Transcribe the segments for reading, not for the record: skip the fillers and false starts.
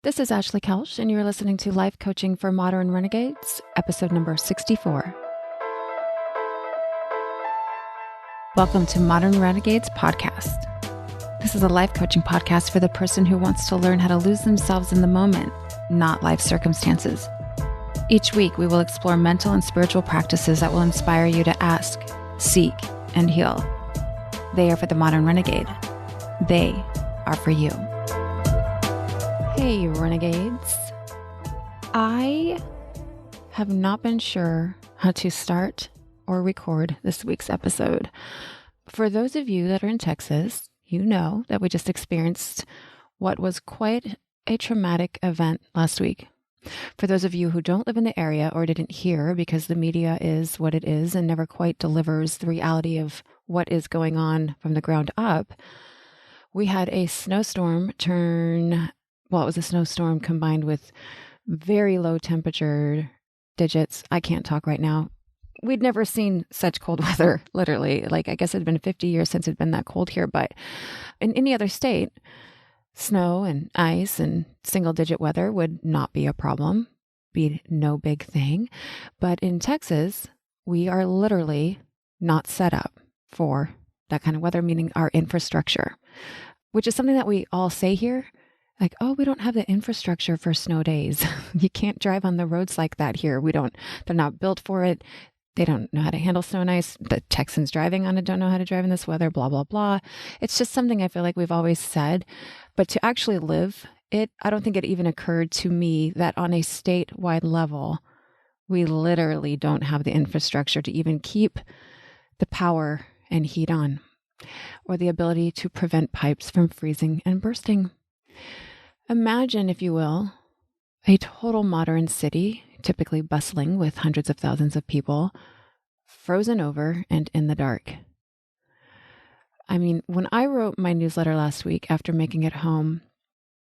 This is Ashley Kelsch, and you're listening to Life Coaching for Modern Renegades, episode number 64. Welcome to Modern Renegades Podcast. This is a life coaching podcast for the person who wants to learn how to lose themselves in the moment, not life circumstances. Each week, we will explore mental and spiritual practices that will inspire you to ask, seek, and heal. They are for the modern renegade. They are for you. Hey, renegades. I have not been sure how to start or record this week's episode. For those of you that are in Texas, you know that we just experienced what was quite a traumatic event last week. For those of you who don't live in the area or didn't hear, because the media is what it is and never quite delivers the reality of what is going on from the ground up, we had a snowstorm it was a snowstorm combined with very low temperature digits. I can't talk right now. We'd never seen such cold weather, literally. I guess it had been 50 years since it'd been that cold here, but in any other state, snow and ice and single digit weather would not be a problem, be no big thing. But in Texas, we are literally not set up for that kind of weather, meaning our infrastructure, which is something that we all say here. We don't have the infrastructure for snow days. You can't drive on the roads like that here. They're not built for it. They don't know how to handle snow and ice. The Texans driving on it don't know how to drive in this weather, blah, blah, blah. It's just something I feel like we've always said, but to actually live it, I don't think it even occurred to me that on a statewide level, we literally don't have the infrastructure to even keep the power and heat on, or the ability to prevent pipes from freezing and bursting. Imagine, if you will, a total modern city, typically bustling with hundreds of thousands of people, frozen over and in the dark. I mean, when I wrote my newsletter last week after making it home,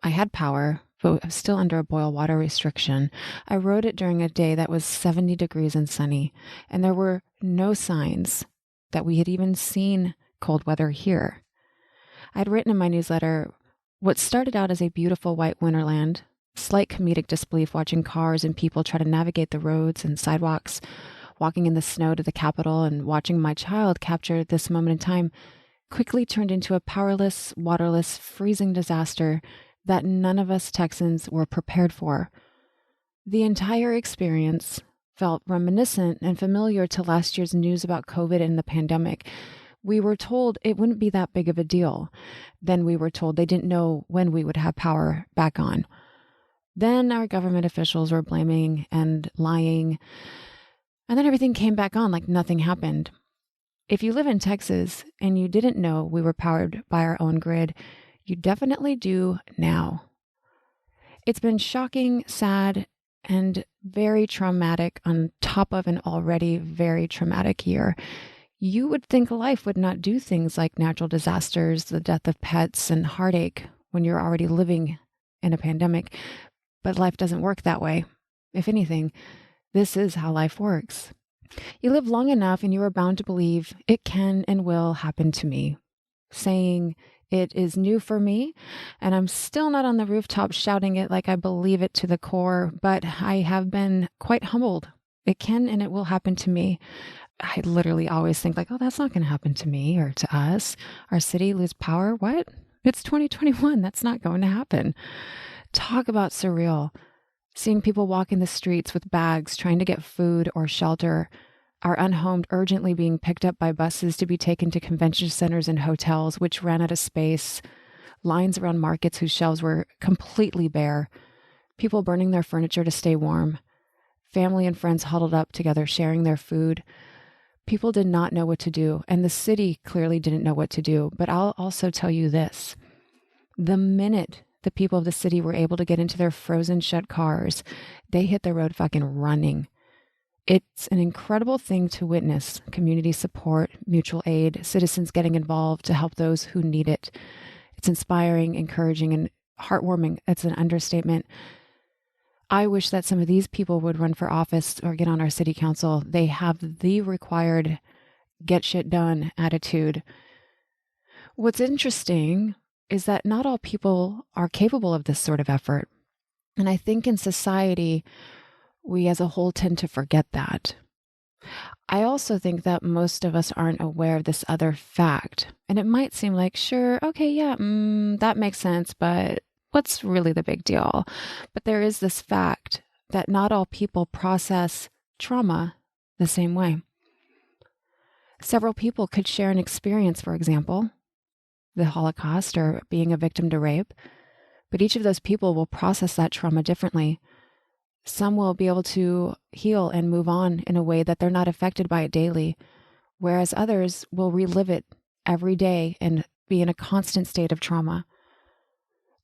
I had power, but I was still under a boil water restriction. I wrote it during a day that was 70 degrees and sunny, and there were no signs that we had even seen cold weather here. I'd written in my newsletter what started out as a beautiful white winterland, slight comedic disbelief watching cars and people try to navigate the roads and sidewalks, walking in the snow to the Capitol and watching my child capture this moment in time, quickly turned into a powerless, waterless, freezing disaster that none of us Texans were prepared for. The entire experience felt reminiscent and familiar to last year's news about COVID and the pandemic. We were told it wouldn't be that big of a deal. Then we were told they didn't know when we would have power back on. Then our government officials were blaming and lying. And then everything came back on like nothing happened. If you live in Texas and you didn't know we were powered by our own grid, you definitely do now. It's been shocking, sad, and very traumatic on top of an already very traumatic year. You would think life would not do things like natural disasters, the death of pets, and heartache when you're already living in a pandemic. But life doesn't work that way. If anything, this is how life works. You live long enough and you are bound to believe it can and will happen to me. Saying it is new for me, and I'm still not on the rooftop shouting it like I believe it to the core, but I have been quite humbled. It can and it will happen to me. I literally always think that's not going to happen to me or to us. Our city lose power? What? It's 2021. That's not going to happen. Talk about surreal. Seeing people walk in the streets with bags trying to get food or shelter, our unhomed urgently being picked up by buses to be taken to convention centers and hotels, which ran out of space, lines around markets whose shelves were completely bare, people burning their furniture to stay warm, family and friends huddled up together sharing their food. People did not know what to do, and the city clearly didn't know what to do. But I'll also tell you this. The minute the people of the city were able to get into their frozen shut cars, they hit the road fucking running. It's an incredible thing to witness. Community support, mutual aid, citizens getting involved to help those who need it. It's inspiring, encouraging, and heartwarming. It's an understatement. I wish that some of these people would run for office or get on our city council. They have the required get shit done attitude. What's interesting is that not all people are capable of this sort of effort. And I think in society, we as a whole tend to forget that. I also think that most of us aren't aware of this other fact. And it might seem like, sure, okay, yeah, that makes sense, but what's really the big deal? But there is this fact that not all people process trauma the same way. Several people could share an experience, for example, the Holocaust or being a victim to rape, but each of those people will process that trauma differently. Some will be able to heal and move on in a way that they're not affected by it daily, whereas others will relive it every day and be in a constant state of trauma.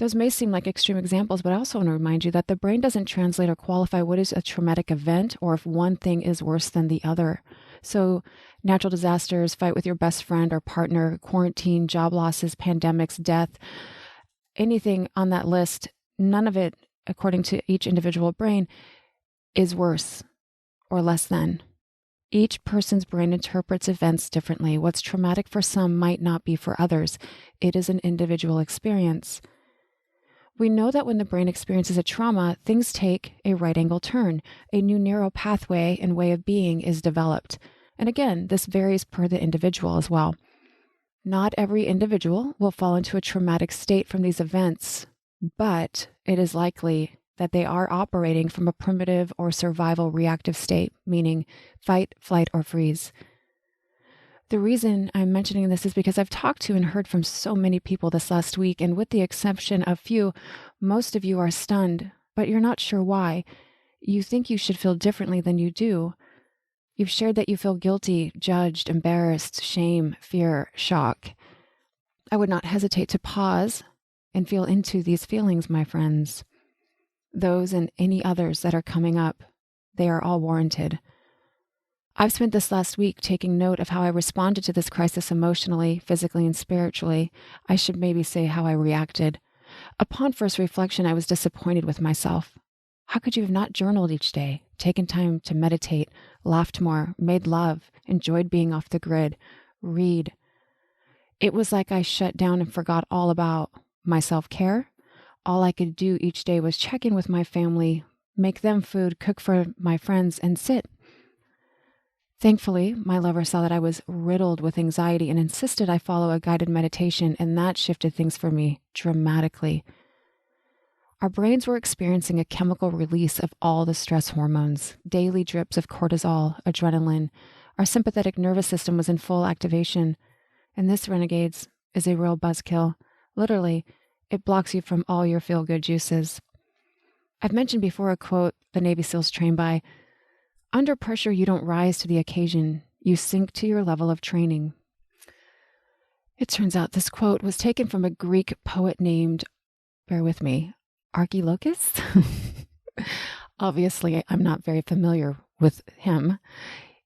Those may seem like extreme examples, but I also want to remind you that the brain doesn't translate or qualify what is a traumatic event or if one thing is worse than the other. So natural disasters, fight with your best friend or partner, quarantine, job losses, pandemics, death, anything on that list, none of it, according to each individual brain, is worse or less than. Each person's brain interprets events differently. What's traumatic for some might not be for others. It is an individual experience. We know that when the brain experiences a trauma, things take a right angle turn. A new neural pathway and way of being is developed. And again, this varies per the individual as well. Not every individual will fall into a traumatic state from these events, but it is likely that they are operating from a primitive or survival reactive state, meaning fight, flight, or freeze. The reason I'm mentioning this is because I've talked to and heard from so many people this last week, and with the exception of few, most of you are stunned, but you're not sure why. You think you should feel differently than you do. You've shared that you feel guilty, judged, embarrassed, shame, fear, shock. I would not hesitate to pause and feel into these feelings, my friends. Those and any others that are coming up, they are all warranted. I've spent this last week taking note of how I responded to this crisis emotionally, physically, and spiritually. I should maybe say how I reacted. Upon first reflection, I was disappointed with myself. How could you have not journaled each day, taken time to meditate, laughed more, made love, enjoyed being off the grid, read? It was like I shut down and forgot all about my self-care. All I could do each day was check in with my family, make them food, cook for my friends, and sit. Thankfully, my lover saw that I was riddled with anxiety and insisted I follow a guided meditation, and that shifted things for me dramatically. Our brains were experiencing a chemical release of all the stress hormones, daily drips of cortisol, adrenaline. Our sympathetic nervous system was in full activation, and this, renegades, is a real buzzkill. Literally, it blocks you from all your feel-good juices. I've mentioned before a quote the Navy SEALs train by: "Under pressure, you don't rise to the occasion. You sink to your level of training." It turns out this quote was taken from a Greek poet named, bear with me, Archilochus? Obviously, I'm not very familiar with him,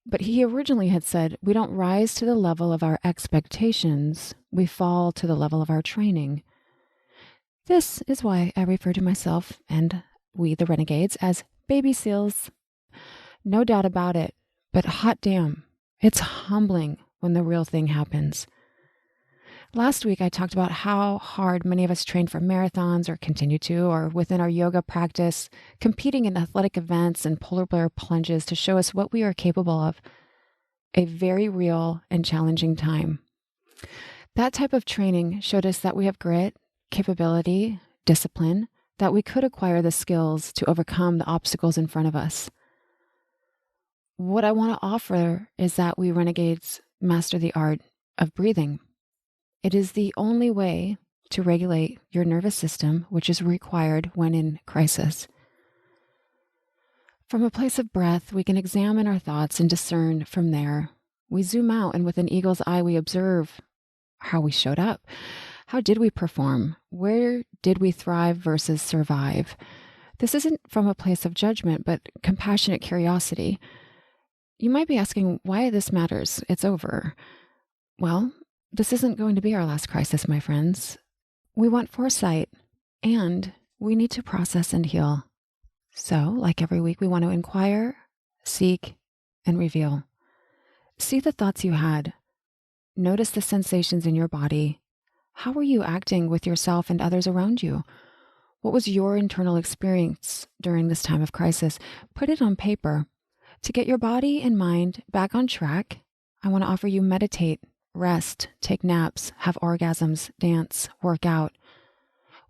but he originally had said, "We don't rise to the level of our expectations. We fall to the level of our training." This is why I refer to myself and we, the renegades, as baby seals. No doubt about it, but hot damn, it's humbling when the real thing happens. Last week, I talked about how hard many of us train for marathons or continue to, or within our yoga practice, competing in athletic events and polar bear plunges to show us what we are capable of. A very real and challenging time. That type of training showed us that we have grit, capability, discipline, that we could acquire the skills to overcome the obstacles in front of us. What I want to offer is that we renegades master the art of breathing. It is the only way to regulate your nervous system, which is required when in crisis. From a place of breath, we can examine our thoughts and discern from there. We zoom out, and with an eagle's eye, we observe how we showed up. How did we perform? Where did we thrive versus survive? This isn't from a place of judgment, but compassionate curiosity. You might be asking why this matters. It's over. Well, this isn't going to be our last crisis, my friends. We want foresight, and we need to process and heal. So, like every week, we want to inquire, seek, and reveal. See the thoughts you had. Notice the sensations in your body. How were you acting with yourself and others around you? What was your internal experience during this time of crisis? Put it on paper. To get your body and mind back on track, I want to offer you meditate, rest, take naps, have orgasms, dance, work out.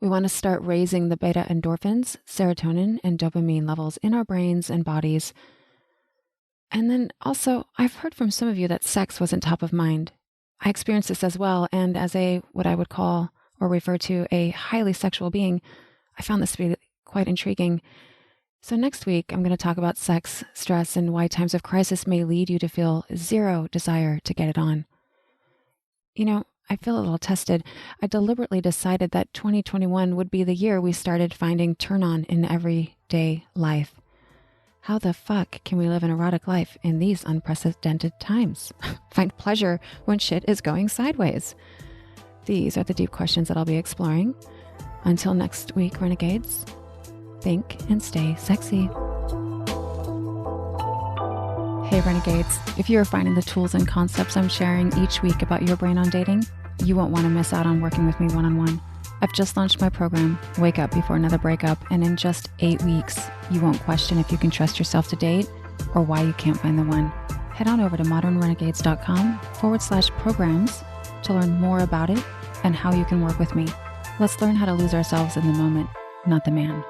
We want to start raising the beta endorphins, serotonin, and dopamine levels in our brains and bodies. And then also, I've heard from some of you that sex wasn't top of mind. I experienced this as well, and as what I would call or refer to a highly sexual being, I found this to be quite intriguing. So next week, I'm going to talk about sex, stress, and why times of crisis may lead you to feel zero desire to get it on. You know, I feel a little tested. I deliberately decided that 2021 would be the year we started finding turn-on in everyday life. How the fuck can we live an erotic life in these unprecedented times? Find pleasure when shit is going sideways. These are the deep questions that I'll be exploring. Until next week, Renegades, think and stay sexy. Hey, Renegades, if you are finding the tools and concepts I'm sharing each week about your brain on dating, you won't want to miss out on working with me one-on-one. I've just launched my program, Wake Up Before Another Breakup, and in just 8 weeks, you won't question if you can trust yourself to date or why you can't find the one. Head on over to modernrenegades.com/programs to learn more about it and how you can work with me. Let's learn how to lose ourselves in the moment, not the man.